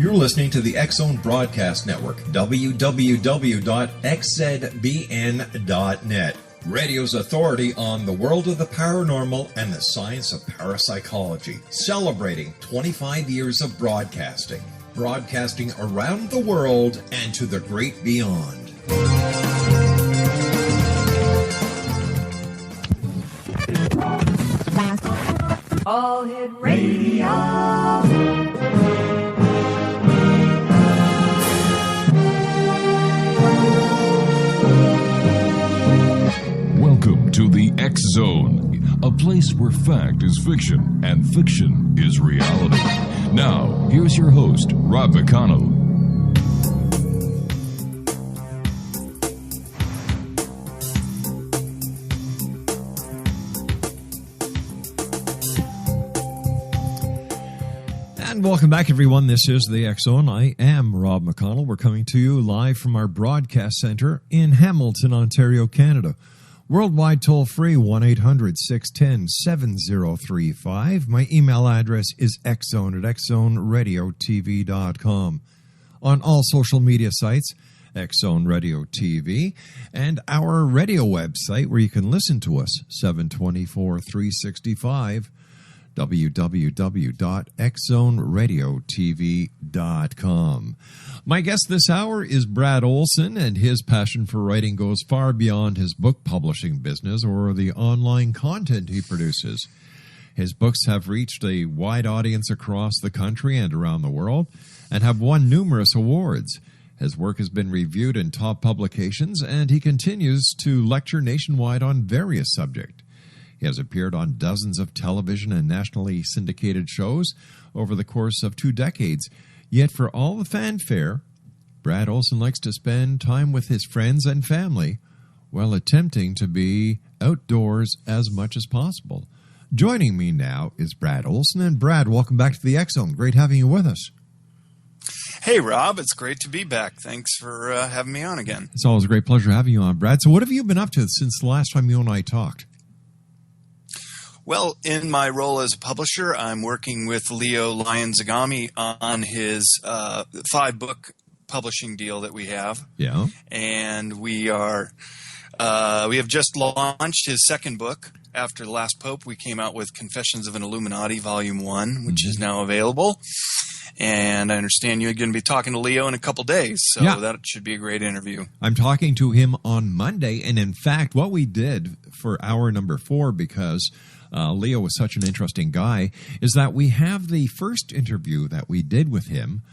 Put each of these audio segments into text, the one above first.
You're listening to the X-Zone Broadcast Network, www.xzbn.net. Radio's authority on the world of the paranormal and the science of parapsychology, celebrating 25 years of broadcasting. Broadcasting around the world and to the great beyond. All Hit Radio. Welcome to the X-Zone, a place where fact is fiction and fiction is reality. Now, here's your host, Rob McConnell. And welcome back, everyone. This is the X-Zone. I am Rob McConnell. We're coming to you live from our broadcast center in Hamilton, Ontario, Canada. Worldwide toll-free, 1-800-610-7035. My email address is xzone@xzoneradiotv.com. On all social media sites, X-Zone Radio TV, and our radio website where you can listen to us, 724-365, www.xzoneradiotv.com. My guest this hour is Brad OLSEN, and his passion for writing goes far beyond his book publishing business or the online content he produces. His books have reached a wide audience across the country and around the world and have won numerous awards. His work has been reviewed in top publications, and he continues to lecture nationwide on various subjects. He has appeared on dozens of television and nationally syndicated shows over the course of 2 decades. Yet for all the fanfare, Brad OLSEN likes to spend time with his friends and family while attempting to be outdoors as much as possible. Joining me now is Brad OLSEN. And Brad, welcome back to the X-Zone. Great having you with us. Hey, Rob. It's great to be back. Thanks for having me on again. It's always a great pleasure having you on, Brad. So what have you been up to since the last time you and I talked? Well, in my role as a publisher, I'm working with Leo Lyons-Zagami on his 5-book publishing deal that we have. Yeah. And we have just launched his 2nd book. After The Last Pope, we came out with Confessions of an Illuminati, Volume 1, which is now available. And I understand you're going to be talking to Leo in a couple days, so that should be a great interview. I'm talking to him on Monday, and in fact, what we did for hour number 4, because Leo was such an interesting guy, is that we have the first interview that we did with him.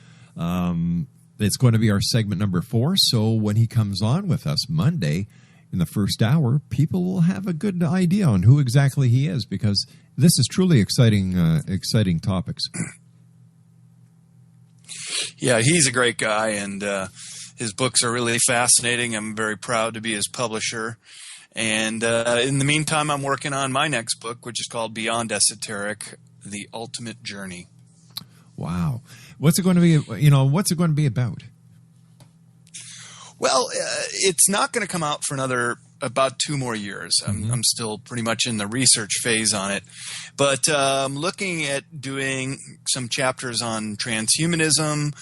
It's going to be our segment number 4, so when he comes on with us Monday in the first hour, people will have a good idea on who exactly he is, because this is truly exciting topics. Yeah, he's a great guy, and his books are really fascinating. I'm very proud to be his publisher. And in the meantime, I'm working on my next book, which is called Beyond Esoteric, The Ultimate Journey. Wow. What's it going to be, what's it going to be about? Well, it's not going to come out for about 2 more years. I'm still pretty much in the research phase on it. But I'm looking at doing some chapters on transhumanism,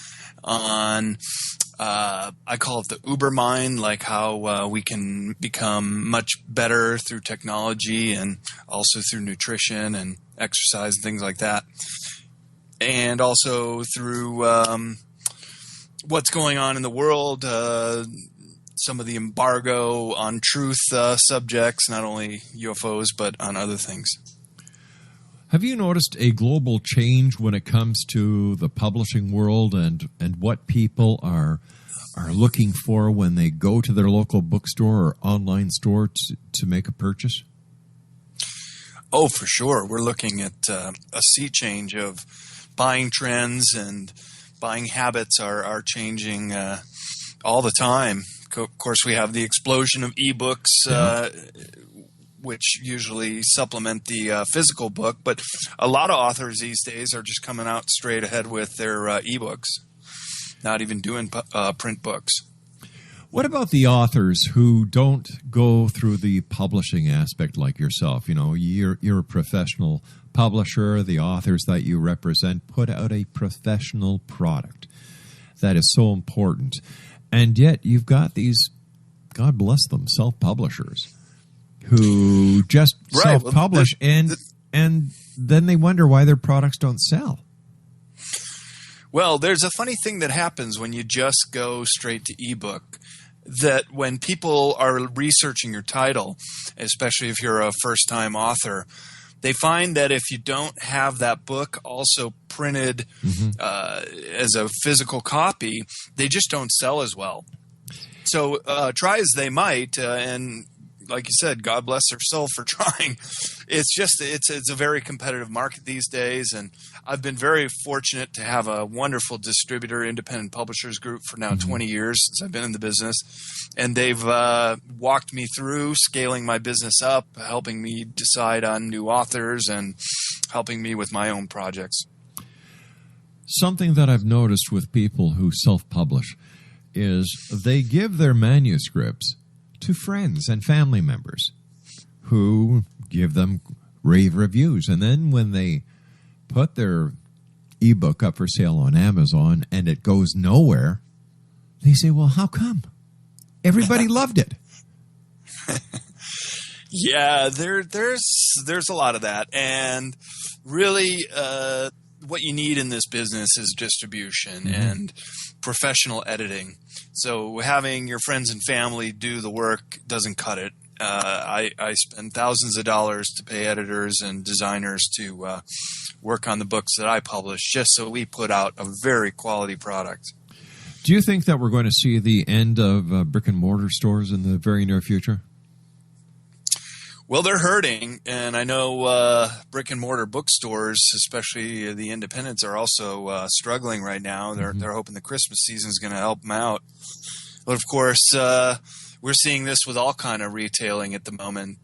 on I call it the Uber mind, like how we can become much better through technology and also through nutrition and exercise and things like that. And also through what's going on in the world, some of the embargo on truth subjects, not only UFOs, but on other things. Have you noticed a global change when it comes to the publishing world and what people are looking for when they go to their local bookstore or online store to make a purchase? Oh, for sure. We're looking at a sea change of buying trends, and buying habits are changing all the time. Of course, we have the explosion of ebooks, which usually supplement the physical book. But a lot of authors these days are just coming out straight ahead with their ebooks, not even doing print books. What about the authors who don't go through the publishing aspect like yourself? You know, you're a professional publisher. The authors that you represent put out a professional product. that is so important. And yet you've got these, God bless them, self-publishers who just self-publish and then they wonder why their products don't sell. Well, there's a funny thing that happens when you just go straight to ebook, that when people are researching your title, especially if you're a first-time author, they find that if you don't have that book also printed as a physical copy, they just don't sell as well. So try as they might, and like you said, God bless their soul for trying. It's a very competitive market these days, and I've been very fortunate to have a wonderful distributor, independent publishers group for now 20 years since I've been in the business, and they've walked me through scaling my business up, helping me decide on new authors, and helping me with my own projects. Something that I've noticed with people who self-publish is they give their manuscripts to friends and family members who give them rave reviews. And then when they put their ebook up for sale on Amazon and it goes nowhere, they say, well, how come? Everybody loved it. Yeah, there's a lot of that. And really what you need in this business is distribution and professional editing. So having your friends and family do the work doesn't cut it. I spend thousands of dollars to pay editors and designers to work on the books that I publish just so we put out a very quality product. Do you think that we're going to see the end of brick and mortar stores in the very near future? Well, they're hurting, and I know brick and mortar bookstores, especially the independents, are also struggling right now. They're hoping the Christmas season is going to help them out. But of course, we're seeing this with all kind of retailing at the moment,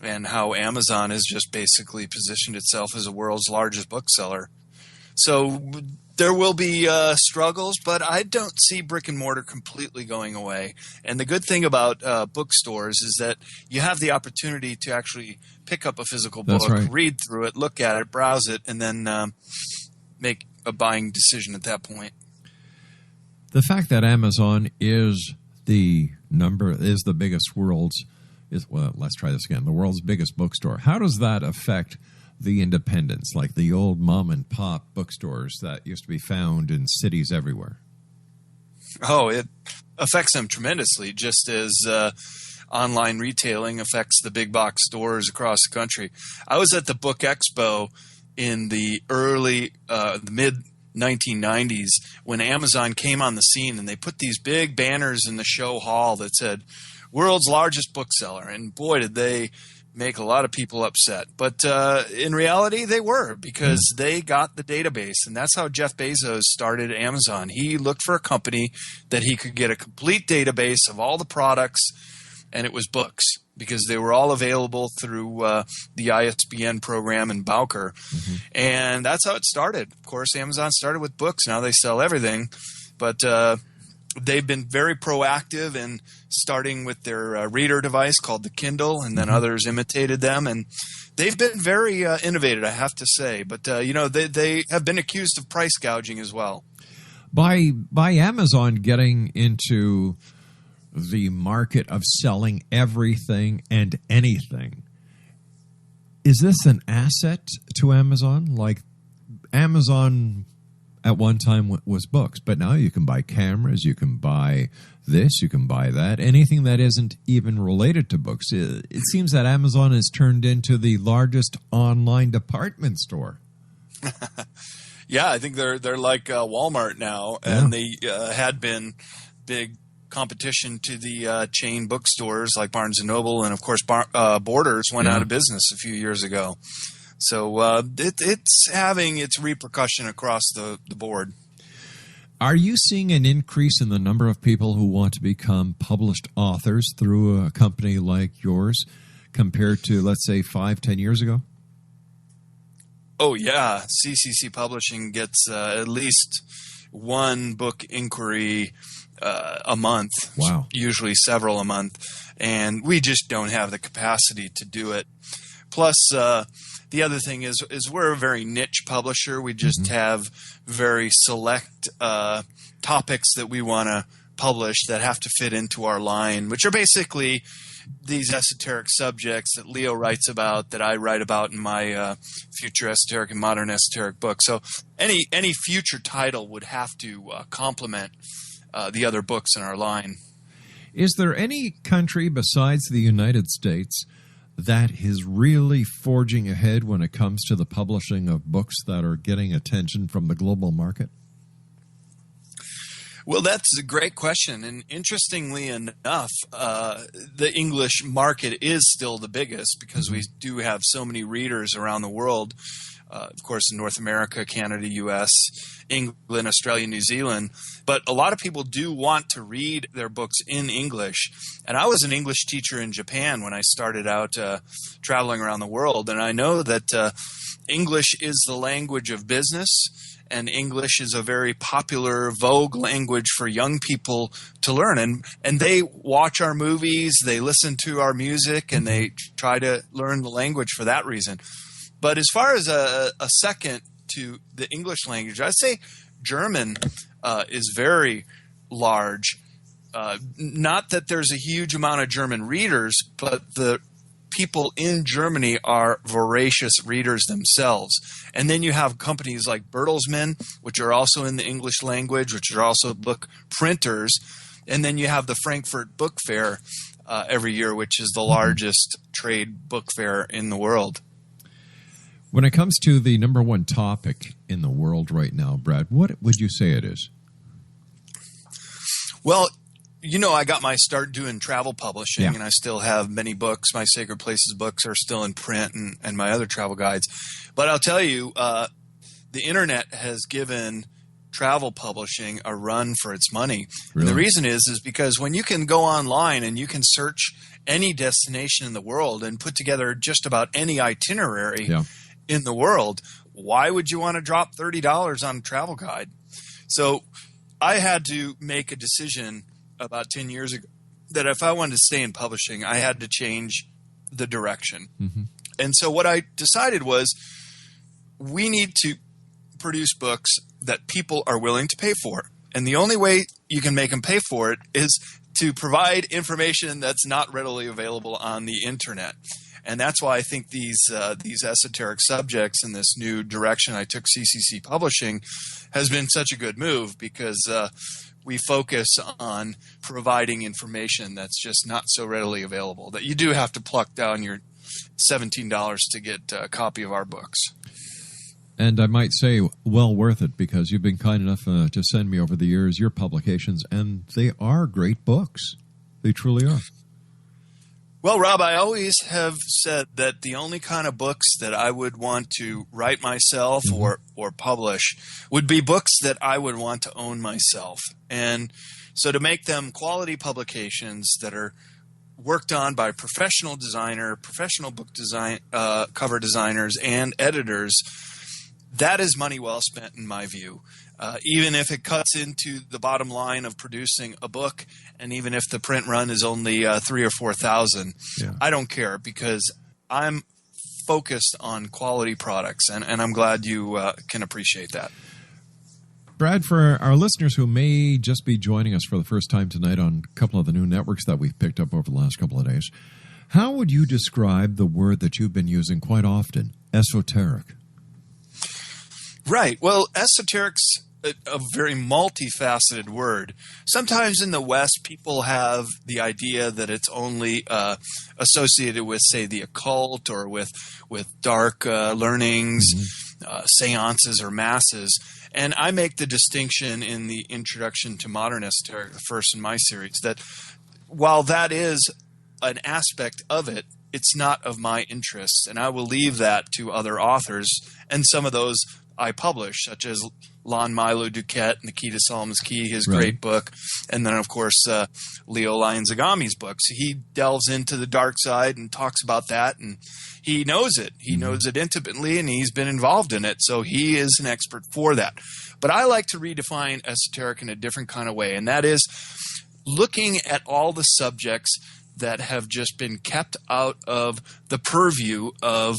and how Amazon has just basically positioned itself as the world's largest bookseller. So there will be struggles, but I don't see brick and mortar completely going away. And the good thing about bookstores is that you have the opportunity to actually pick up a physical book, read through it, look at it, browse it, and then make a buying decision at that point. The fact that Amazon is the world's biggest bookstore. How does that affect the independents, like the old mom and pop bookstores that used to be found in cities everywhere? Oh, it affects them tremendously, just as online retailing affects the big box stores across the country. I was at the Book Expo in the mid 1990s when Amazon came on the scene, and they put these big banners in the show hall that said world's largest bookseller, and boy did they make a lot of people upset. But in reality, they were, because they got the database. And that's how Jeff Bezos started Amazon. He looked for a company that he could get a complete database of all the products, and it was books, because they were all available through the ISBN program in Bowker. And that's how it started. Of course, Amazon started with books. Now they sell everything. But they've been very proactive in starting with their reader device called the Kindle, and then others imitated them. And they've been very innovative, I have to say. But, they have been accused of price gouging as well. By Amazon getting into the market of selling everything and anything, is this an asset to Amazon? Like, Amazon at one time was books, but now you can buy cameras, you can buy this, you can buy that, anything that isn't even related to books. It seems that Amazon has turned into the largest online department store. Yeah, I think they're like Walmart now, and they had been big competition to the chain bookstores like Barnes & Noble, and of course Borders went out of business a few years ago. So it's having its repercussion across the board. Are you seeing an increase in the number of people who want to become published authors through a company like yours compared to, let's say, 5-10 years ago? Oh, yeah. CCC Publishing gets at least one book inquiry a month. Wow. Usually several a month. And we just don't have the capacity to do it. Plus, the other thing is we're a very niche publisher. We just have very select topics that we want to publish that have to fit into our line, which are basically these esoteric subjects that Leo writes about, that I write about in my future esoteric and modern esoteric book. So any future title would have to complement the other books in our line. Is there any country besides the United States that is really forging ahead when it comes to the publishing of books that are getting attention from the global market? Well, that's a great question. And interestingly enough, the English market is still the biggest because we do have so many readers around the world. Of course, in North America, Canada, U.S., England, Australia, New Zealand. But a lot of people do want to read their books in English. And I was an English teacher in Japan when I started out traveling around the world. And I know that English is the language of business. And English is a very popular, vogue language for young people to learn. And they watch our movies, they listen to our music, and they try to learn the language for that reason. But as far as a second to the English language, I'd say German is very large. Not that there's a huge amount of German readers, but the people in Germany are voracious readers themselves. And then you have companies like Bertelsmann, which are also in the English language, which are also book printers. And then you have the Frankfurt Book Fair every year, which is the largest trade book fair in the world. When it comes to the number one topic in the world right now, Brad, what would you say it is? Well, you know, I got my start doing travel publishing, and I still have many books. My Sacred Places books are still in print, and my other travel guides. But I'll tell you, the internet has given travel publishing a run for its money. Really? And the reason is because when you can go online and you can search any destination in the world and put together just about any itinerary in the world, why would you want to drop $30 on a travel guide? So I had to make a decision about 10 years ago that if I wanted to stay in publishing, I had to change the direction. And so what I decided was we need to produce books that people are willing to pay for. And the only way you can make them pay for it is to provide information that's not readily available on the internet. And that's why I think these esoteric subjects and this new direction I took CCC Publishing has been such a good move, because we focus on providing information that's just not so readily available, that you do have to pluck down your $17 to get a copy of our books. And I might say, well worth it, because you've been kind enough to send me over the years your publications, and they are great books. They truly are. Well, Rob, I always have said that the only kind of books that I would want to write myself or publish would be books that I would want to own myself. And so to make them quality publications that are worked on by professional book design, cover designers, and editors, that is money well spent in my view. Even if it cuts into the bottom line of producing a book, and even if the print run is only 3,000 or 4,000, I don't care, because I'm focused on quality products, and I'm glad you can appreciate that. Brad, for our listeners who may just be joining us for the first time tonight on a couple of the new networks that we've picked up over the last couple of days, how would you describe the word that you've been using quite often, esoteric? Right. Well, esoteric's a very multifaceted word. Sometimes in the West, people have the idea that it's only associated with, say, the occult or with dark learnings, seances or masses. And I make the distinction in the Introduction to Modern Esoteric, the first in my series, that while that is an aspect of it, it's not of my interest. And I will leave that to other authors, and some of those I publish, such as Lon Milo Duquette, The Key to Solomon's Key, his great book, and then, of course, Leo Lion-Zagami's books. He delves into the dark side and talks about that, and he knows it. He knows it intimately, and he's been involved in it, so he is an expert for that. But I like to redefine esoteric in a different kind of way, and that is looking at all the subjects that have just been kept out of the purview of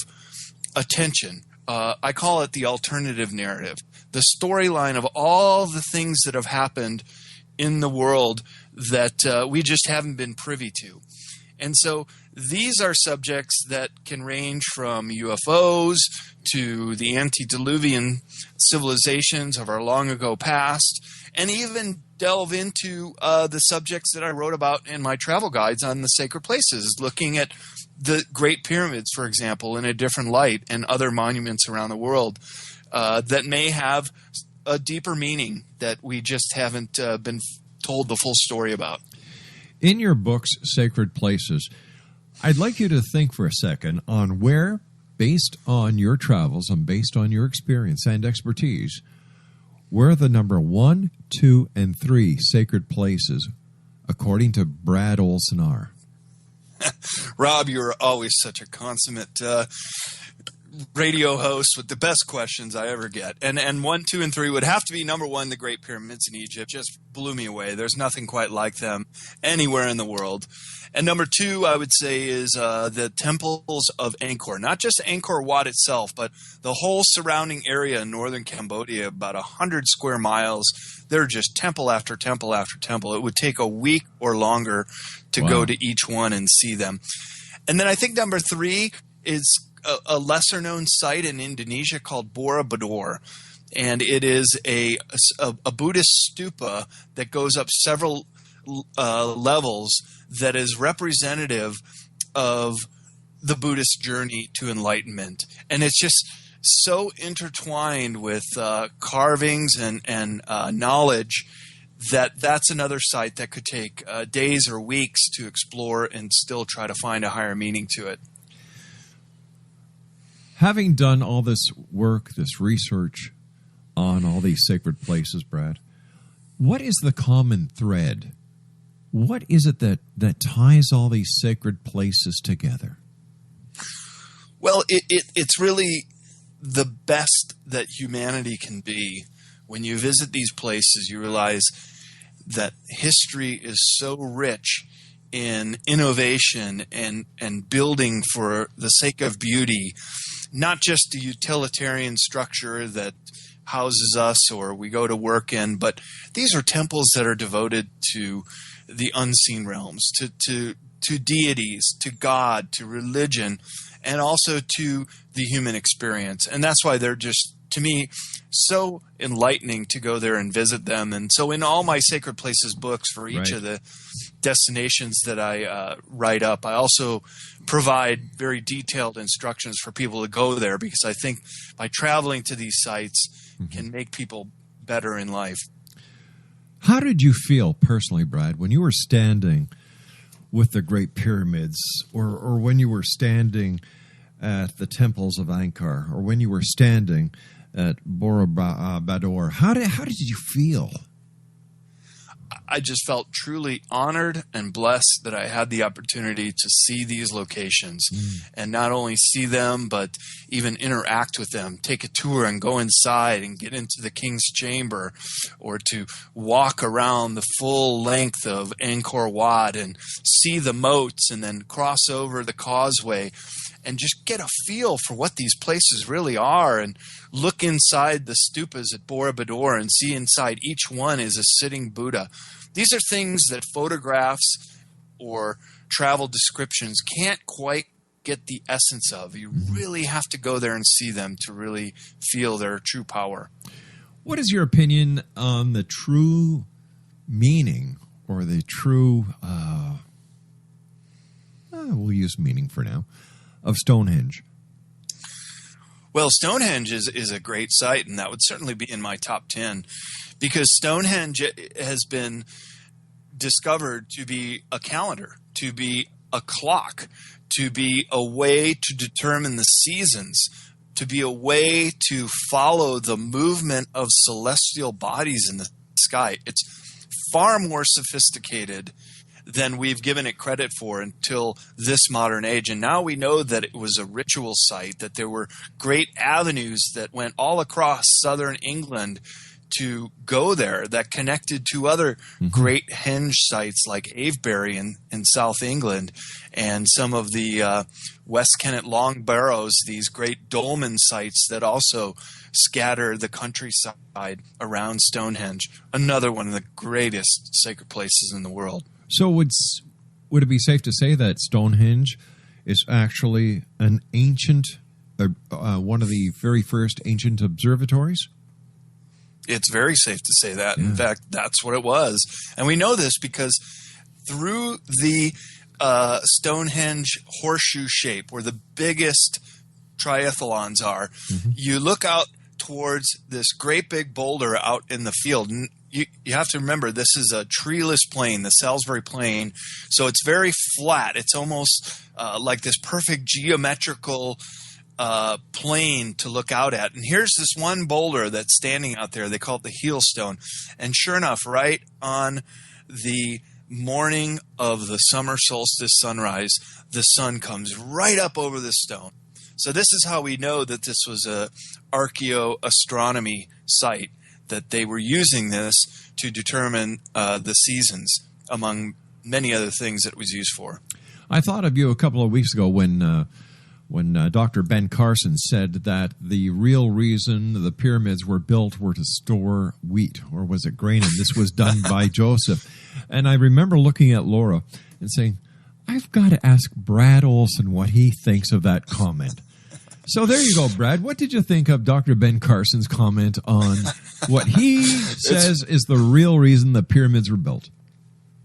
attention. I call it the alternative narrative, the storyline of all the things that have happened in the world that we just haven't been privy to. And so these are subjects that can range from UFOs to the antediluvian civilizations of our long ago past, and even delve into the subjects that I wrote about in my travel guides on the sacred places, looking at the Great Pyramids, for example, in a different light, and other monuments around the world that may have a deeper meaning that we just haven't been told the full story about. In your books, Sacred Places, I'd like you to think for a second on where, based on your travels and based on your experience and expertise, where the number 1, 2, and 3 sacred places, according to Brad OLSEN, are. Rob, you're always such a consummate radio host with the best questions I ever get. And 1, 2, and 3 would have to be number 1, the Great Pyramids in Egypt. Just blew me away. There's nothing quite like them anywhere in the world. And number 2, I would say, is the temples of Angkor. Not just Angkor Wat itself, but the whole surrounding area in northern Cambodia, about 100 square miles. They're just temple after temple after temple. It would take a week or longer to go to each one and see them. And then I think number 3 is a lesser-known site in Indonesia called Borobudur. And it is a Buddhist stupa that goes up several levels that is representative of the Buddhist journey to enlightenment. And it's just so intertwined with carvings and knowledge that's another site that could take days or weeks to explore and still try to find a higher meaning to it. Having done all this work, this research on all these sacred places, Brad, what is the common thread? What is it that ties all these sacred places together? Well, it's really the best that humanity can be. When you visit these places, you realize that history is so rich in innovation and building for the sake of beauty, not just a utilitarian structure that houses us or we go to work in, but these are temples that are devoted to the unseen realms, to deities, to God, to religion, and also to the human experience. And that's why they're just, to me, so enlightening to go there and visit them. And so in all my Sacred Places books for each of the destinations that I write up, I also provide very detailed instructions for people to go there, because I think by traveling to these sites can make people better in life. How did you feel personally, Brad, when you were standing with the Great Pyramids, or when you were standing at the temples of Angkor, or when you were standing at Borobudur? How did you feel? I just felt truly honored and blessed that I had the opportunity to see these locations and not only see them, but even interact with them, take a tour and go inside and get into the king's chamber, or to walk around the full length of Angkor Wat and see the moats and then cross over the causeway and just get a feel for what these places really are, and look inside the stupas at Borobudur and see inside each one is a sitting Buddha. These are things that photographs or travel descriptions can't quite get the essence of. You really have to go there and see them to really feel their true power. What is your opinion on the true meaning, or the true, we'll use meaning for now, of Stonehenge? Well, Stonehenge is a great site, and that would certainly be in my top 10, because Stonehenge has been discovered to be a calendar, to be a clock, to be a way to determine the seasons, to be a way to follow the movement of celestial bodies in the sky. It's far more sophisticated than we've given it credit for until this modern age. And now we know that it was a ritual site, that there were great avenues that went all across southern England to go there that connected to other great henge sites like Avebury in South England, and some of the West Kennet Long Barrows, these great dolmen sites that also scatter the countryside around Stonehenge. Another one of the greatest sacred places in the world. So would it be safe to say that Stonehenge is actually an ancient, one of the very first ancient observatories? It's very safe to say that. In fact, that's what it was. And we know this because through the Stonehenge horseshoe shape, where the biggest triathlons are, you look out towards this great big boulder out in the field. And you have to remember, this is a treeless plain, the Salisbury Plain. So it's very flat. It's almost like this perfect geometrical plane to look out at. And here's this one boulder that's standing out there. They call it the heel stone. And sure enough, right on the morning of the summer solstice sunrise, the sun comes right up over the stone. So this is how we know that this was a archaeoastronomy site, that they were using this to determine the seasons, among many other things that it was used for. I thought of you a couple of weeks ago when Dr. Ben Carson said that the real reason the pyramids were built were to store wheat, or was it grain, and this was done by Joseph. And I remember looking at Laura and saying, I've got to ask Brad Olsen what he thinks of that comment. So there you go, Brad. What did you think of Dr. Ben Carson's comment on what he says is the real reason the pyramids were built?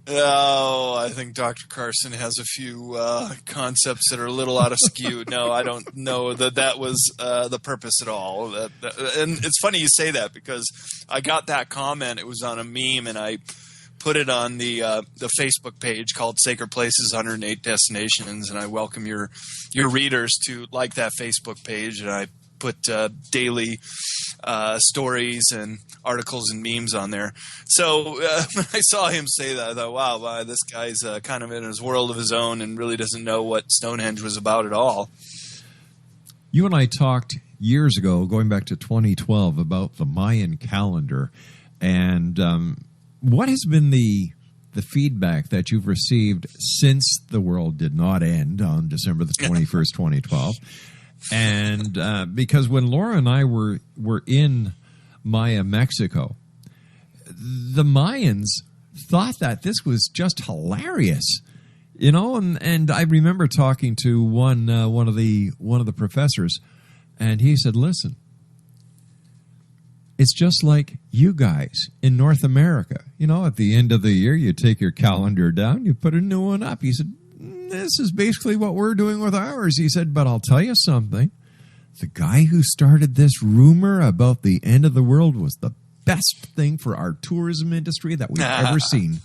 Oh, I think Dr. Carson has a few concepts that are a little out of skew. No, I don't know that was the purpose at all. And it's funny you say that, because I got that comment. It was on a meme, and I put it on the Facebook page called Sacred Places 108 Destinations, and I welcome your readers to like that Facebook page. And I put daily stories and articles and memes on there. So when I saw him say that, I thought, wow, this guy's kind of in his world of his own and really doesn't know what Stonehenge was about at all. You and I talked years ago, going back to 2012, about the Mayan calendar. And what has been the feedback that you've received since the world did not end on December the 21st, 2012? And because when Laura and I were in Maya, Mexico, the Mayans thought that this was just hilarious, and I remember talking to one of the professors, and he said, listen, it's just like you guys in North America. At the end of the year, you take your calendar down, you put a new one up. He said, this is basically what we're doing with ours. He said, but I'll tell you something. The guy who started this rumor about the end of the world was the best thing for our tourism industry that we've ever seen.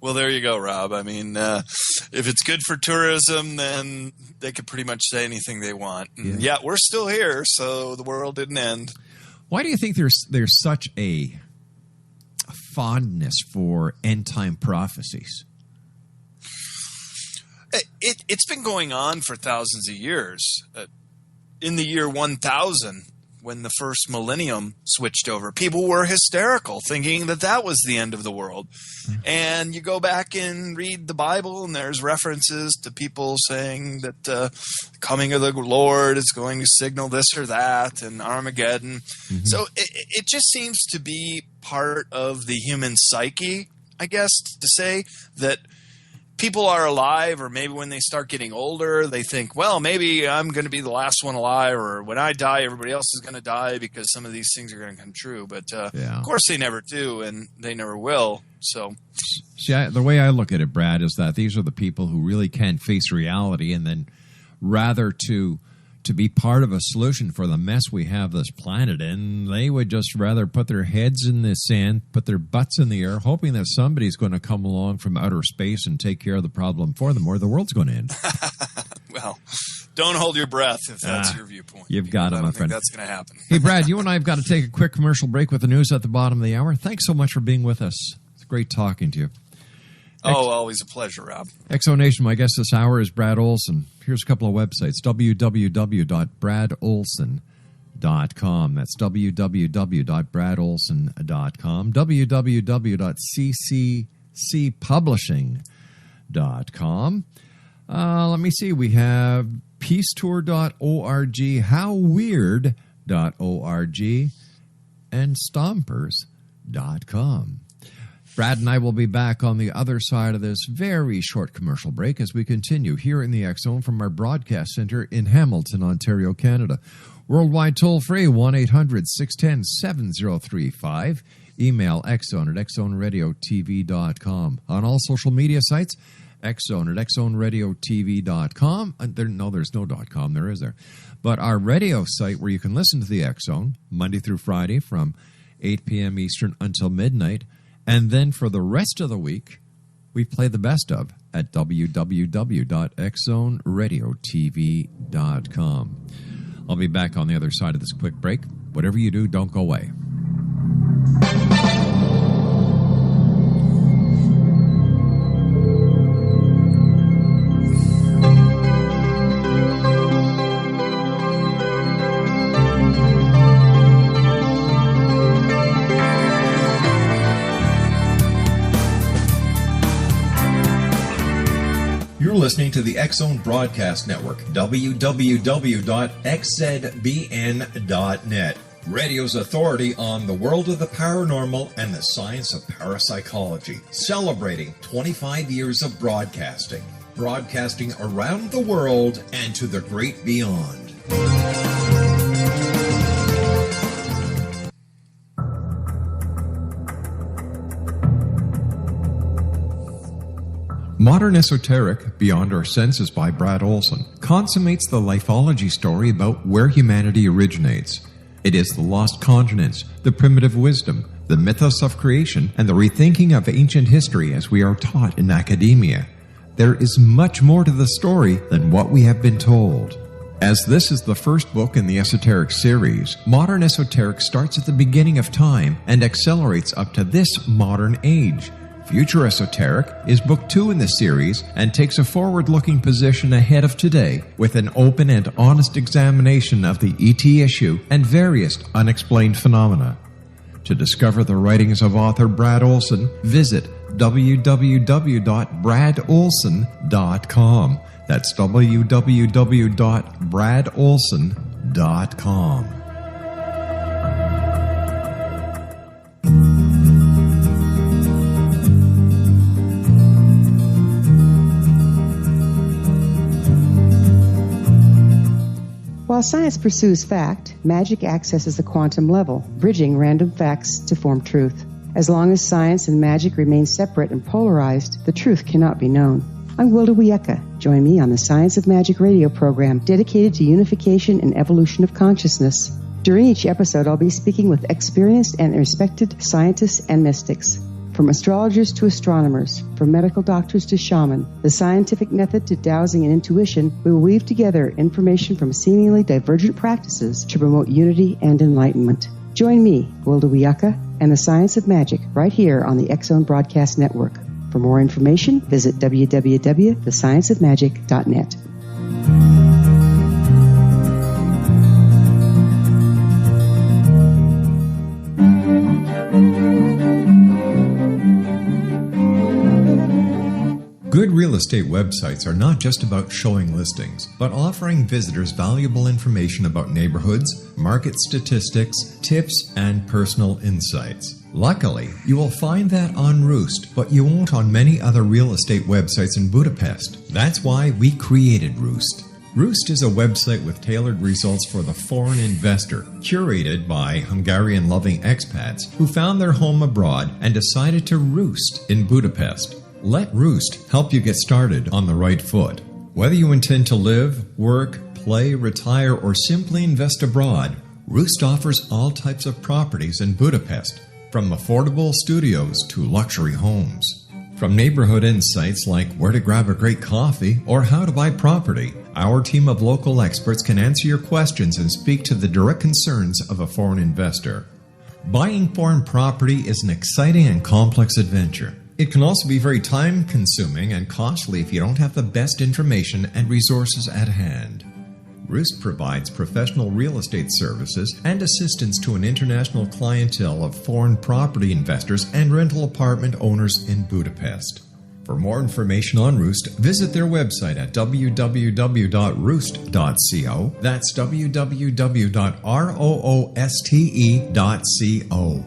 Well, there you go, Rob. I mean, if it's good for tourism, then they could pretty much say anything they want. Yeah, we're still here, so the world didn't end. Why do you think there's such a fondness for end-time prophecies? It's been going on for thousands of years. In the year 1000, when the first millennium switched over, people were hysterical, thinking that was the end of the world. And you go back and read the Bible, and there's references to people saying that the coming of the Lord is going to signal this or that, and Armageddon. Mm-hmm. So it just seems to be part of the human psyche, I guess, to say that people are alive, or maybe when they start getting older, they think, well, maybe I'm going to be the last one alive, or when I die, everybody else is going to die because some of these things are going to come true. But of course they never do, and they never will. So, see, the way I look at it, Brad, is that these are the people who really can't face reality, and then rather to be part of a solution for the mess we have this planet in, they would just rather put their heads in the sand, put their butts in the air, hoping that somebody's going to come along from outer space and take care of the problem for them, or the world's going to end. Well, don't hold your breath if that's your viewpoint. You've got it, my friend. That's going to happen. Hey, Brad, you and I have got to take a quick commercial break with the news at the bottom of the hour. Thanks so much for being with us. It's great talking to you. Always a pleasure, Rob. Exonation, my guest this hour is Brad Olsen. Here's a couple of websites, www.bradolsen.com. That's www.bradolsen.com, www.cccpublishing.com. Let me see. We have peacetour.org, howweird.org, and stompers.com. Brad and I will be back on the other side of this very short commercial break as we continue here in the X-Zone from our broadcast center in Hamilton, Ontario, Canada. Worldwide toll-free, 1-800-610-7035. Email xzone at xzoneradiotv.com. On all social media sites, xzone at xzoneradiotv.com. There's no .com, there is there. But our radio site where you can listen to the X-Zone Monday through Friday from 8 p.m. Eastern until midnight. And then for the rest of the week, we play the best of at www.xzoneradiotv.com. I'll be back on the other side of this quick break. Whatever you do, don't go away. You're listening to the X-Zone Broadcast Network, www.xzbn.net. Radio's authority on the world of the paranormal and the science of parapsychology. Celebrating 25 years of broadcasting. Broadcasting around the world and to the great beyond. Modern Esoteric, Beyond Our Senses by Brad Olsen, consummates the lifology story about where humanity originates. It is the lost continents, the primitive wisdom, the mythos of creation, and the rethinking of ancient history as we are taught in academia. There is much more to the story than what we have been told. As this is the first book in the Esoteric series, Modern Esoteric starts at the beginning of time and accelerates up to this modern age. Future Esoteric is book 2 in the series and takes a forward-looking position ahead of today with an open and honest examination of the ET issue and various unexplained phenomena. To discover the writings of author Brad Olsen, visit www.bradolsen.com. That's www.bradolsen.com. While science pursues fact, magic accesses the quantum level, bridging random facts to form truth. As long as science and magic remain separate and polarized, the truth cannot be known. I'm Wilda Wieka. Join me on the Science of Magic radio program dedicated to unification and evolution of consciousness. During each episode, I'll be speaking with experienced and respected scientists and mystics. From astrologers to astronomers, from medical doctors to shaman, the scientific method to dowsing and intuition, we will weave together information from seemingly divergent practices to promote unity and enlightenment. Join me, Wilda Wieka, and the Science of Magic right here on the X-Zone Broadcast Network. For more information, visit www.thescienceofmagic.net. Good real estate websites are not just about showing listings, but offering visitors valuable information about neighborhoods, market statistics, tips, and personal insights. Luckily, you will find that on Roost, but you won't on many other real estate websites in Budapest. That's why we created Roost. Roost is a website with tailored results for the foreign investor, curated by Hungarian-loving expats who found their home abroad and decided to roost in Budapest. Let Roost help you get started on the right foot. Whether you intend to live, work, play, retire, or simply invest abroad, Roost offers all types of properties in Budapest, from affordable studios to luxury homes. From neighborhood insights like where to grab a great coffee or how to buy property, our team of local experts can answer your questions and speak to the direct concerns of a foreign investor. Buying foreign property is an exciting and complex adventure. It can also be very time-consuming and costly if you don't have the best information and resources at hand. Roost provides professional real estate services and assistance to an international clientele of foreign property investors and rental apartment owners in Budapest. For more information on Roost, visit their website at www.roost.co. That's www.rooste.co.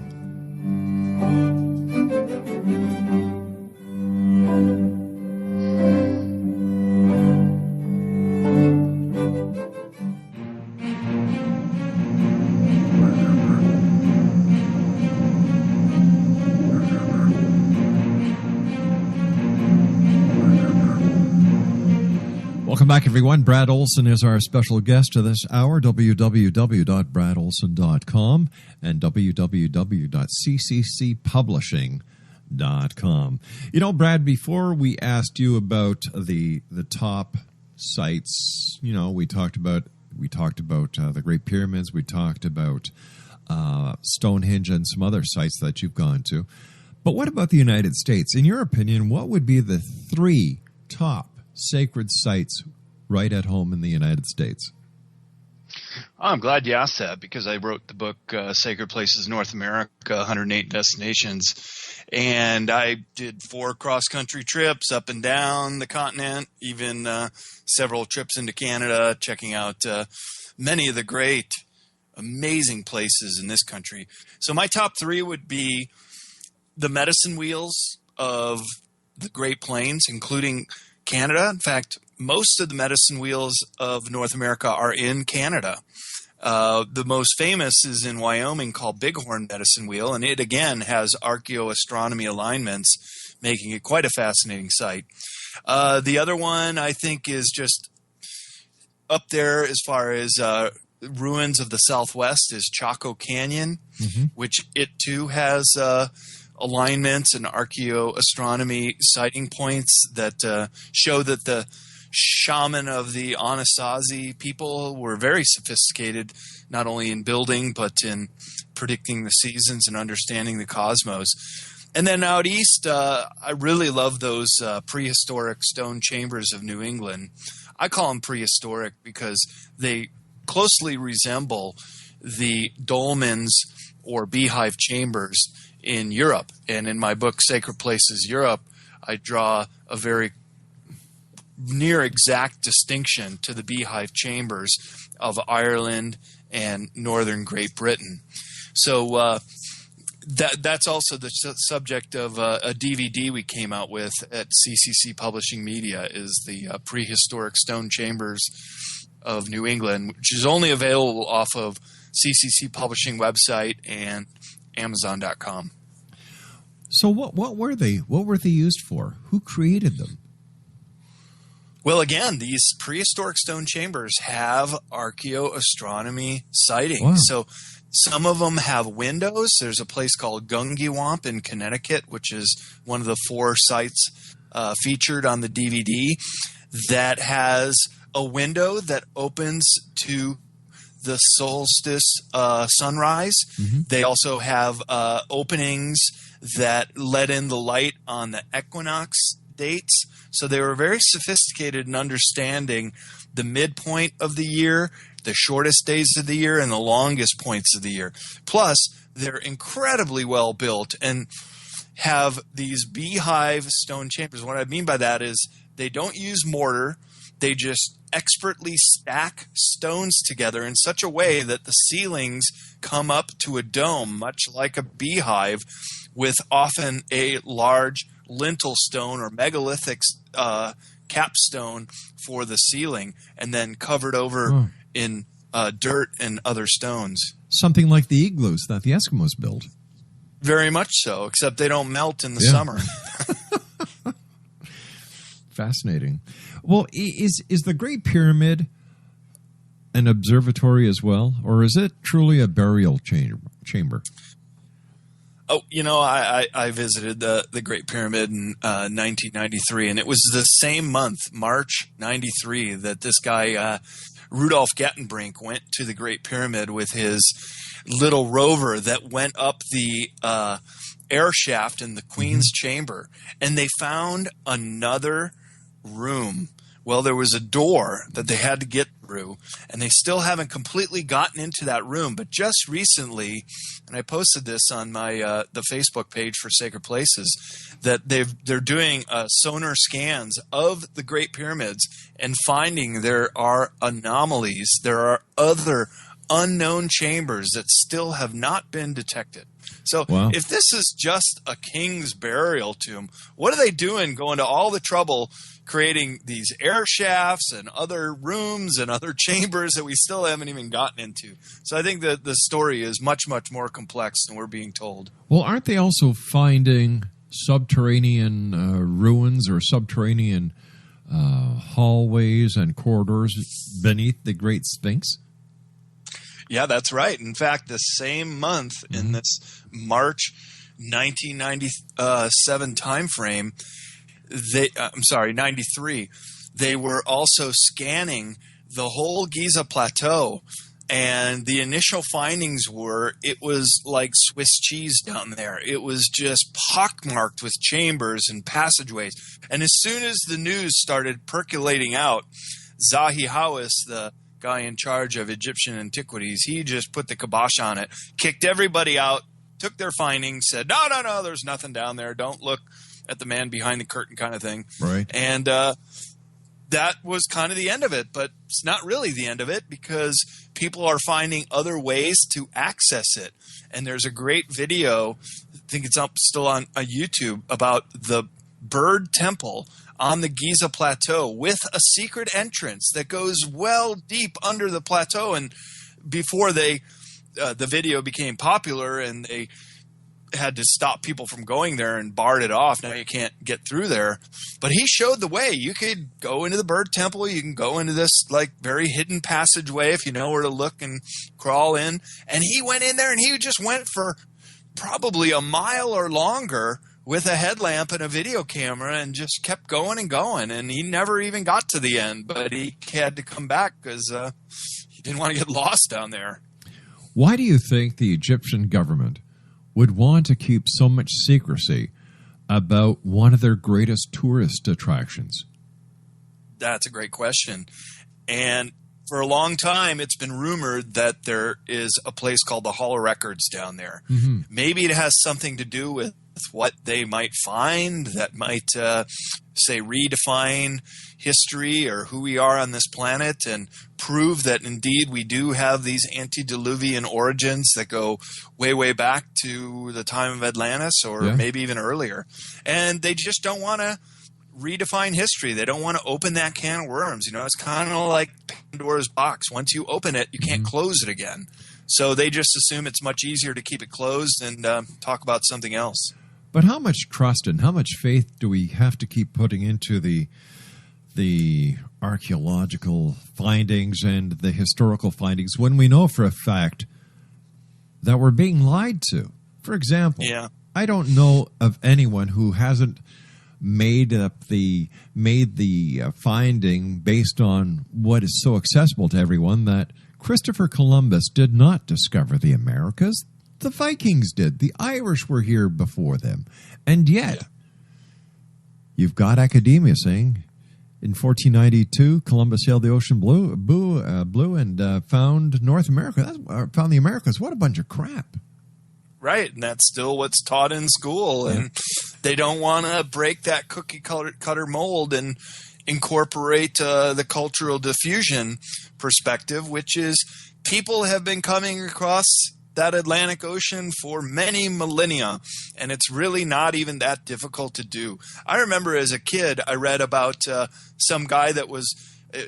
Welcome back, everyone. Brad Olsen is our special guest of this hour, www.bradolsen.com and www.cccpublishing.com. You know, Brad, before we asked you about the top sites, you know, we talked about the Great Pyramids, we talked about Stonehenge and some other sites that you've gone to. But what about the United States? In your opinion, what would be the 3 top sacred sites right at home in the United States? I'm glad you asked that, because I wrote the book Sacred Places North America, 108 Destinations, and I did 4 cross-country trips up and down the continent, even several trips into Canada, checking out many of the great, amazing places in this country. So my top 3 would be the medicine wheels of the Great Plains, including Canada. In fact, most of the medicine wheels of North America are in Canada. The most famous is in Wyoming, called Bighorn Medicine Wheel, and it again has archaeoastronomy alignments, making it quite a fascinating site. The other one I think is just up there as far as ruins of the Southwest is Chaco Canyon, which it too has alignments and archaeoastronomy sighting points that show that the shaman of the Anasazi people were very sophisticated, not only in building but in predicting the seasons and understanding the cosmos. And then out east, I really love those prehistoric stone chambers of New England. I call them prehistoric because they closely resemble the dolmens or beehive chambers in Europe. And in my book, Sacred Places Europe, I draw a very near exact distinction to the beehive chambers of Ireland and northern Great Britain. So that's also the subject of a DVD we came out with at CCC Publishing Media, is the Prehistoric Stone Chambers of New England, which is only available off of CCC Publishing website and Amazon.com. So what were they? What were they used for? Who created them? Well, again, these prehistoric stone chambers have archaeoastronomy sightings. Wow. So some of them have windows. There's a place called Gungiwamp in Connecticut, which is one of the 4 sites featured on the DVD, that has a window that opens to the solstice sunrise. They also have openings that let in the light on the equinox dates. So they were very sophisticated in understanding the midpoint of the year, the shortest days of the year, and the longest points of the year. Plus, they're incredibly well built and have these beehive stone chambers. What I mean by that is they don't use mortar. They just expertly stack stones together in such a way that the ceilings come up to a dome, much like a beehive, with often a large lintel stone or megalithic capstone for the ceiling, and then covered over in dirt and other stones. Something like the igloos that the Eskimos build. Very much so, except they don't melt in the summer. Fascinating. Well, is the Great Pyramid an observatory as well, or is it truly a burial chamber? Oh, you know, I visited the Great Pyramid in 1993, and it was the same month, March 93, that this guy, Rudolf Gettenbrink, went to the Great Pyramid with his little rover that went up the air shaft in the Queen's chamber, and they found another room Well, there was a door that they had to get through, and they still haven't completely gotten into that room. But just recently, and I posted this on my the Facebook page for Sacred Places, that they're doing sonar scans of the Great Pyramids and finding there are anomalies. There are other unknown chambers that still have not been detected. So Wow. if this is just a king's burial tomb, what are they doing going to all the trouble creating these air shafts and other rooms and other chambers that we still haven't even gotten into? So I think that the story is much, much more complex than we're being told. Well, aren't they also finding subterranean ruins or subterranean hallways and corridors beneath the Great Sphinx? Yeah, that's right. In fact, the same month in this March 1997 timeframe, 93, they were also scanning the whole Giza Plateau. And the initial findings were it was like Swiss cheese down there. It was just pockmarked with chambers and passageways. And as soon as the news started percolating out, Zahi Hawass, the guy in charge of Egyptian antiquities, he just put the kibosh on it, kicked everybody out, took their findings, said, no, there's nothing down there. Don't look at the man behind the curtain kind of thing. Right. And that was kind of the end of it, but it's not really the end of it because people are finding other ways to access it. And there's a great video, I think it's up still on YouTube, about the bird temple on the Giza Plateau with a secret entrance that goes well deep under the plateau. And before the video became popular and they had to stop people from going there and barred it off, now you can't get through there. But he showed the way. You could go into the bird temple. You can go into this like very hidden passageway if you know where to look and crawl in. And he went in there and he just went for probably a mile or longer with a headlamp and a video camera and just kept going and going. And he never even got to the end, but he had to come back because he didn't want to get lost down there. Why do you think the Egyptian government would want to keep so much secrecy about one of their greatest tourist attractions? That's a great question. And for a long time, it's been rumored that there is a place called the Hall of Records down there. Mm-hmm. Maybe it has something to do with what they might find that might, say, redefine history or who we are on this planet and prove that indeed we do have these antediluvian origins that go way, way back to the time of Atlantis or maybe even earlier. And they just don't want to redefine history. They don't want to open that can of worms. You know, it's kind of like Pandora's box. Once you open it, you can't close it again. So they just assume it's much easier to keep it closed and talk about something else. But how much trust and how much faith do we have to keep putting into the archaeological findings and the historical findings when we know for a fact that we're being lied to? For example, I don't know of anyone who hasn't made the finding based on what is so accessible to everyone that Christopher Columbus did not discover the Americas. The Vikings did. The Irish were here before them. And yet, you've got academia saying in 1492, Columbus sailed the ocean blue and found North America. Found the Americas. What a bunch of crap. Right, and that's still what's taught in school. And they don't want to break that cookie cutter mold and incorporate the cultural diffusion perspective, which is people have been coming across that Atlantic Ocean for many millennia, and it's really not even that difficult to do. I remember as a kid, I read about some guy that was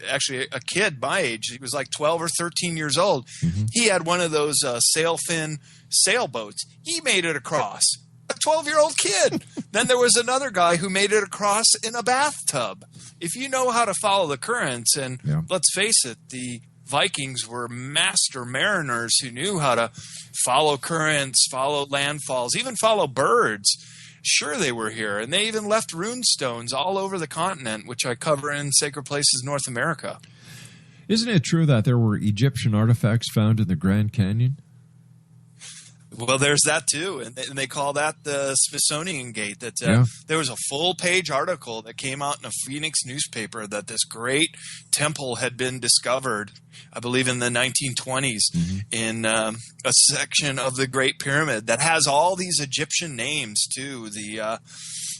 actually a kid my age. He was like 12 or 13 years old. Mm-hmm. He had one of those sail fin sailboats. He made it across. A 12-year-old kid. Then there was another guy who made it across in a bathtub. If you know how to follow the currents, and let's face it, the Vikings were master mariners who knew how to follow currents, follow landfalls, even follow birds. Sure, they were here, and they even left rune stones all over the continent, which I cover in Sacred Places North America. Isn't it true that there were Egyptian artifacts found in the Grand Canyon? Well, there's that too, and they call that the Smithsonian Gate. That there was a full-page article that came out in a Phoenix newspaper that this great temple had been discovered, I believe, in the 1920s, in a section of the Great Pyramid that has all these Egyptian names too, the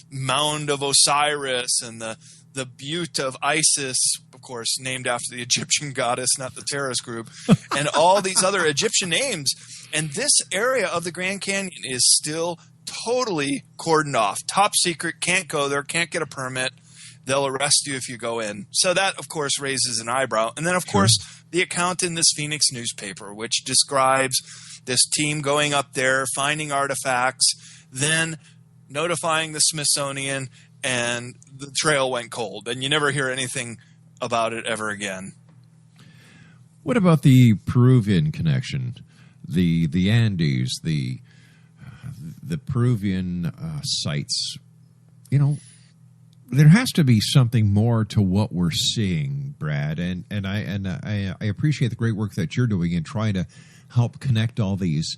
Mound of Osiris and the Butte of Isis, of course, named after the Egyptian goddess, not the terrorist group, and all these other Egyptian names. And this area of the Grand Canyon is still totally cordoned off. Top secret, can't go there, can't get a permit. They'll arrest you if you go in. So that, of course, raises an eyebrow. And then, of course, the account in this Phoenix newspaper, which describes this team going up there, finding artifacts, then notifying the Smithsonian, and the trail went cold, and you never hear anything about it ever again. What about the Peruvian connection? The Andes, the Peruvian sites. You know, there has to be something more to what we're seeing, Brad. And I appreciate the great work that you're doing in trying to help connect all these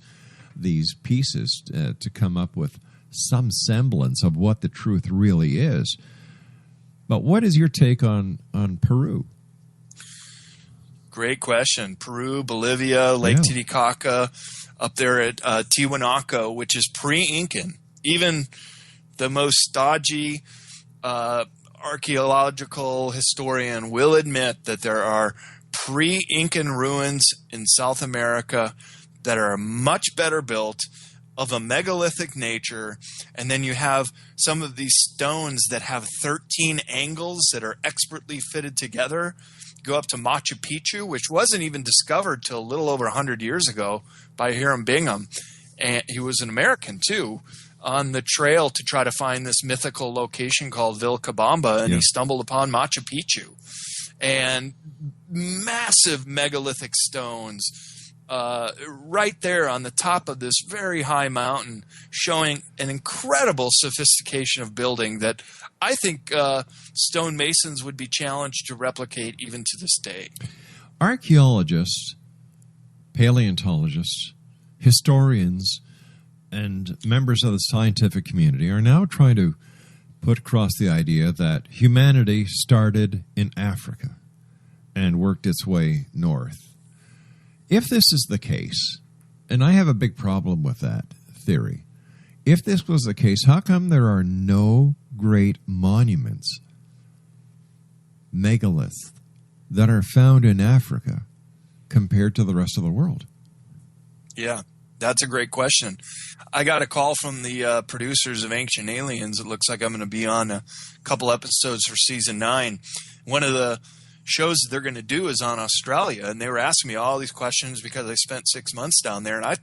pieces to come up with some semblance of what the truth really is. But what is your take on Peru? Great question. Peru, Bolivia, Lake Titicaca, up there at Tiwanaku, which is pre-Incan. Even the most stodgy archaeological historian will admit that there are pre-Incan ruins in South America that are much better built, of a megalithic nature, and then you have some of these stones that have 13 angles that are expertly fitted together. Go up to Machu Picchu, which wasn't even discovered till a little over 100 years ago by Hiram Bingham, and he was an American too, on the trail to try to find this mythical location called Vilcabamba, and he stumbled upon Machu Picchu. And massive megalithic stones right there on the top of this very high mountain, showing an incredible sophistication of building that I think stonemasons would be challenged to replicate even to this day. Archaeologists, paleontologists, historians, and members of the scientific community are now trying to put across the idea that humanity started in Africa and worked its way north. If this is the case, and I have a big problem with that theory, if this was the case, how come there are no great monuments, megaliths, that are found in Africa compared to the rest of the world? Yeah, that's a great question. I got a call from the producers of Ancient Aliens. It looks like I'm going to be on a couple episodes for season 9. One of the shows that they're going to do is on Australia, and they were asking me all these questions because I spent 6 months down there, and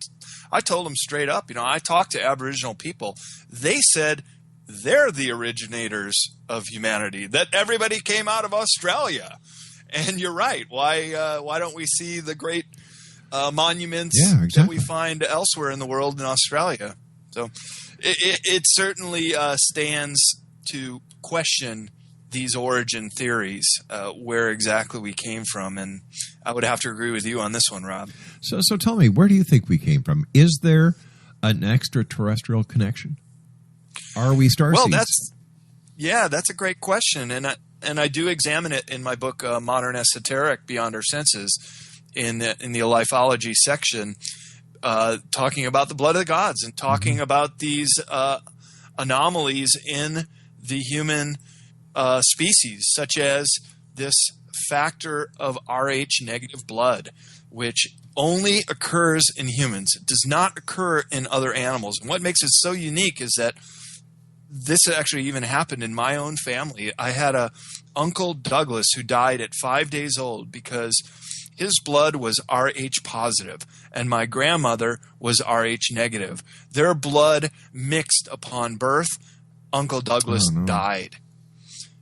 I told them straight up, I talked to Aboriginal people. They said they're the originators of humanity, that everybody came out of Australia. And you're right. Why don't we see the great monuments that we find elsewhere in the world in Australia? So it certainly stands to question these origin theories, where exactly we came from. And I would have to agree with you on this one, Rob. So tell me, where do you think we came from? Is there an extraterrestrial connection? Are we starseeds? Well, that's a great question. And I do examine it in my book, Modern Esoteric, Beyond Our Senses, in the Lifeology section, talking about the blood of the gods and talking about these anomalies in the human species, such as this factor of Rh negative blood, which only occurs in humans. It does not occur in other animals. And what makes it so unique is that this actually even happened in my own family. I had a Uncle Douglas who died at 5 days old because his blood was Rh positive, and my grandmother was Rh negative. Their blood mixed upon birth. Uncle Douglas died.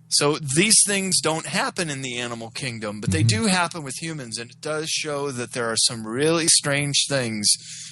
So these things don't happen in the animal kingdom, but they do happen with humans, and it does show that there are some really strange things,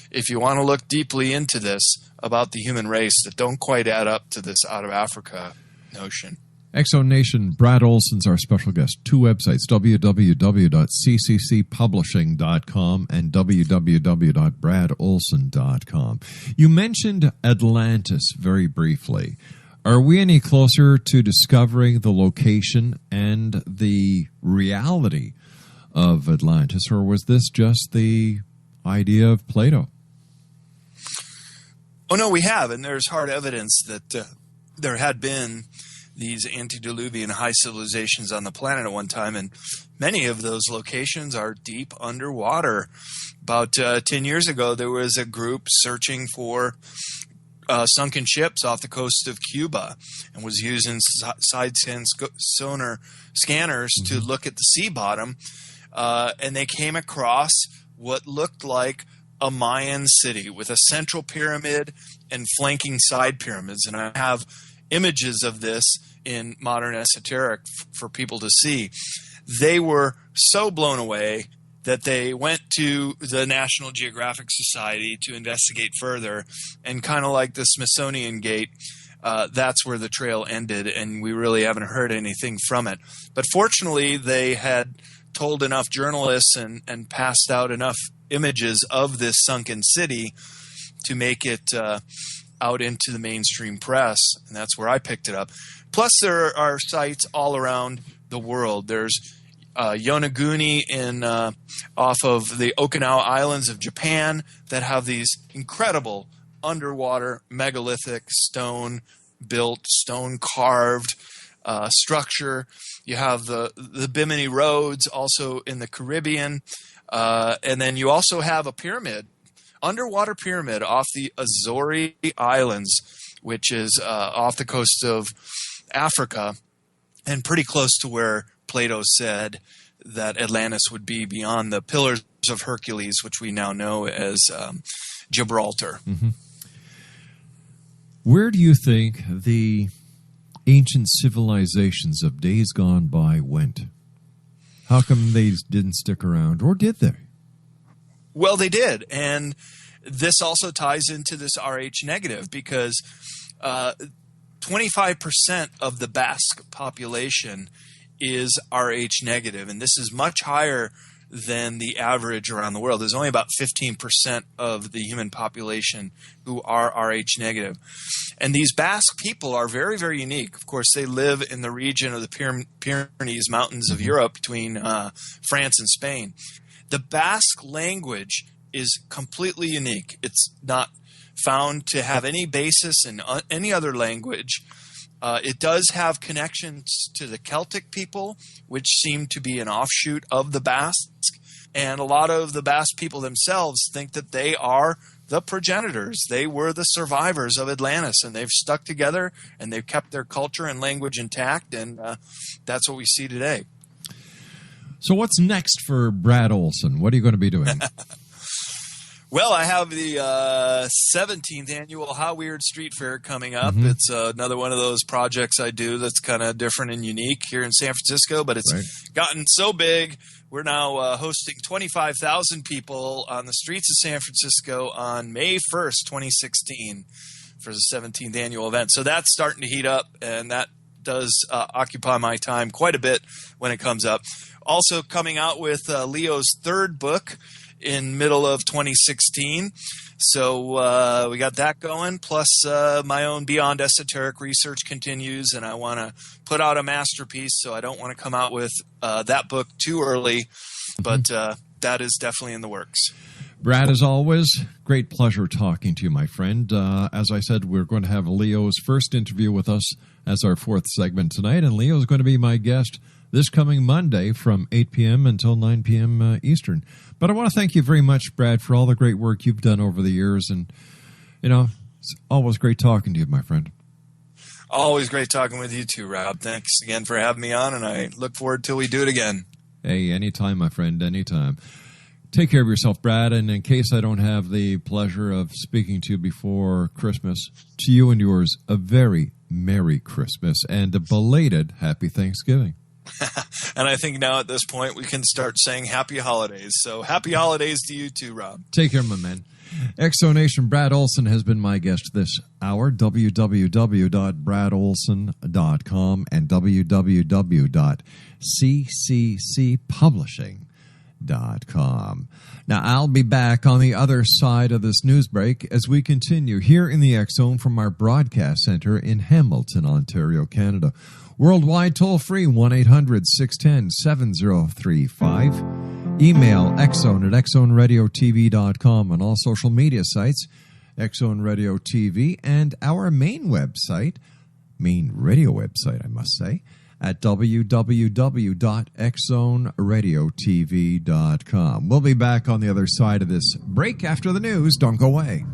if you want to look deeply into this, about the human race that don't quite add up to this out of Africa notion. Exo Nation, Brad Olsen's our special guest. Two websites, www.cccpublishing.com and www.bradolsen.com. You mentioned Atlantis very briefly. Are we any closer to discovering the location and the reality of Atlantis, or was this just the idea of Plato? Oh, no, we have, and there's hard evidence that there had been these antediluvian high civilizations on the planet at one time, and many of those locations are deep underwater. About 10 years ago, there was a group searching for sunken ships off the coast of Cuba and was using side-scan sonar scanners to look at the sea bottom, and they came across what looked like a Mayan city with a central pyramid and flanking side pyramids. And I have images of this in Modern Esoteric for people to see. They were so blown away that they went to the National Geographic Society to investigate further, and kind of like the Smithsonian Gate, that's where the trail ended, and we really haven't heard anything from it. But fortunately, they had told enough journalists and passed out enough images of this sunken city to make it out into the mainstream press, and that's where I picked it up. Plus, there are sites all around the world. There's Yonaguni off of the Okinawa Islands of Japan that have these incredible underwater megalithic stone-built, stone-carved structure. You have the Bimini Roads also in the Caribbean, and then you also have a pyramid, underwater pyramid off the Azori Islands, which is off the coast of Africa and pretty close to where Plato said that Atlantis would be, beyond the Pillars of Hercules, which we now know as Gibraltar. Mm-hmm. Where do you think the ancient civilizations of days gone by went? How come they didn't stick around, or did they? Well, they did, and this also ties into this Rh negative, because 25% of the Basque population is Rh negative, and this is much higher than the average around the world. There's only about 15% of the human population who are Rh negative. And these Basque people are very, very unique. Of course, they live in the region of the Pyrenees Mountains of Europe between France and Spain. The Basque language is completely unique. It's not found to have any basis in any other language. It does have connections to the Celtic people, which seem to be an offshoot of the Basques. And a lot of the Basque people themselves think that they are the progenitors. They were the survivors of Atlantis, and they've stuck together, and they've kept their culture and language intact, and that's what we see today. So what's next for Brad Olsen? What are you going to be doing? Well, I have the 17th annual How Weird Street Fair coming up. Mm-hmm. It's another one of those projects I do that's kind of different and unique here in San Francisco, but it's gotten so big. We're now hosting 25,000 people on the streets of San Francisco on May 1st, 2016 for the 17th annual event. So that's starting to heat up, and that does occupy my time quite a bit when it comes up. Also coming out with Leo's third book in middle of 2016. So we got that going. Plus my own Beyond Esoteric research continues, and I want to put out a masterpiece, so I don't want to come out with that book too early, but that is definitely in the works. Brad, as always, great pleasure talking to you, my friend. As I said, we're going to have Leo's first interview with us as our fourth segment tonight, and Leo's going to be my guest this coming Monday from 8 p.m. until 9 p.m. Eastern. But I want to thank you very much, Brad, for all the great work you've done over the years. And, you know, it's always great talking to you, my friend. Always great talking with you too, Rob. Thanks again for having me on, and I look forward till we do it again. Hey, anytime, my friend, anytime. Take care of yourself, Brad. And in case I don't have the pleasure of speaking to you before Christmas, to you and yours, a very Merry Christmas and a belated Happy Thanksgiving. And I think now at this point we can start saying happy holidays. So happy holidays to you too, Rob. Take care, my man. Exonation, Brad Olsen has been my guest this hour. www.bradolsen.com and www.cccpublishing.com. Now, I'll be back on the other side of this news break as we continue here in the X Zone from our broadcast center in Hamilton, Ontario, Canada. Worldwide toll-free, 1-800-610-7035. Email xzone at xzoneradiotv.com on all social media sites, Xzone Radio TV, and our main website, main radio website, I must say, at www.xzoneradiotv.com. We'll be back on the other side of this break after the news. Don't go away.